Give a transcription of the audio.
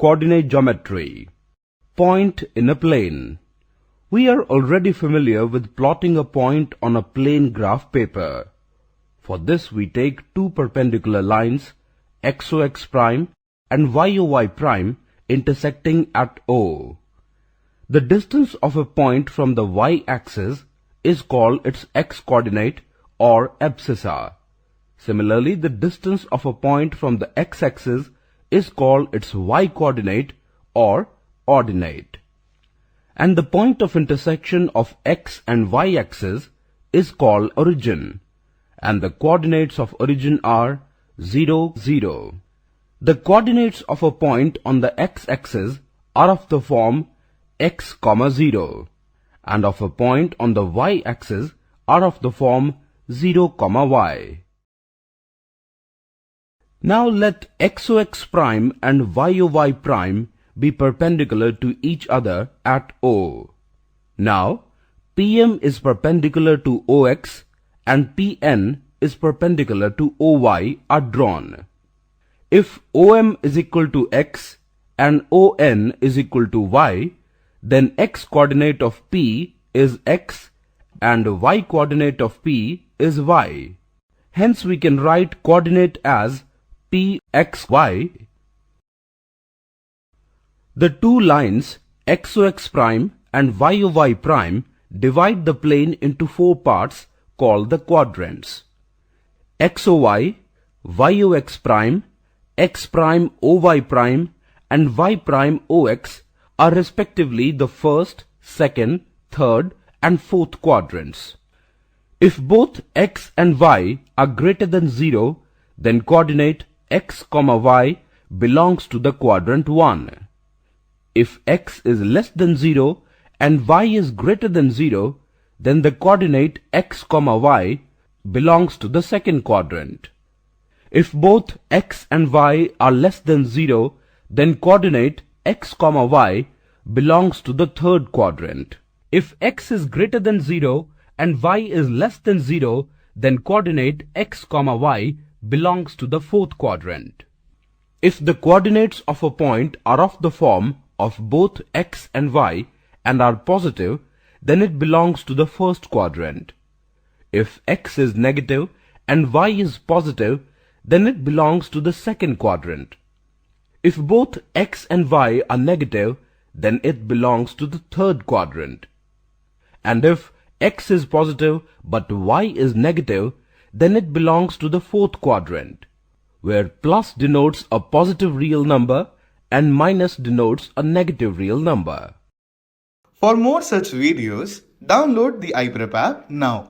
Coordinate geometry. Point in a plane. We are already familiar with plotting a point on a plane graph paper. For this we take two perpendicular lines, XOX prime and YOY prime, intersecting at O. The distance of a point from the y-axis is called its x-coordinate or abscissa. Similarly, the distance of a point from the x-axis is called its y-coordinate or ordinate. And the point of intersection of x and y-axis is called origin, and the coordinates of origin are 0, 0. The coordinates of a point on the x-axis are of the form x, 0, and of a point on the y-axis are of the form 0, y. Now let XOX prime and YOY prime be perpendicular to each other at O. Now, PM is perpendicular to OX and PN is perpendicular to OY are drawn. If OM is equal to X and ON is equal to Y, then X coordinate of P is X and Y coordinate of P is Y. Hence we can write coordinate as PXY. The two lines XOX prime and YOY prime divide the plane into four parts called the quadrants. XOY, YOX prime, X prime OY prime and Y prime OX are respectively the first, second, third and fourth quadrants. If both X and Y are greater than 0, then coordinate X, Y belongs to the quadrant 1. If X is less than 0 and Y is greater than 0, then the coordinate X, Y belongs to the second quadrant. If both X and Y are less than 0, then coordinate X, Y belongs to the third quadrant. If X is greater than 0 and Y is less than 0, then coordinate X, Y belongs to the fourth quadrant. If the coordinates of a point are of the form of both X and Y and are positive, then it belongs to the first quadrant. If X is negative and Y is positive, then it belongs to the second quadrant. If both X and Y are negative, then it belongs to the third quadrant. And if X is positive but Y is negative, then it belongs to the fourth quadrant, where plus denotes a positive real number and minus denotes a negative real number. For more such videos, download the iPrep app now.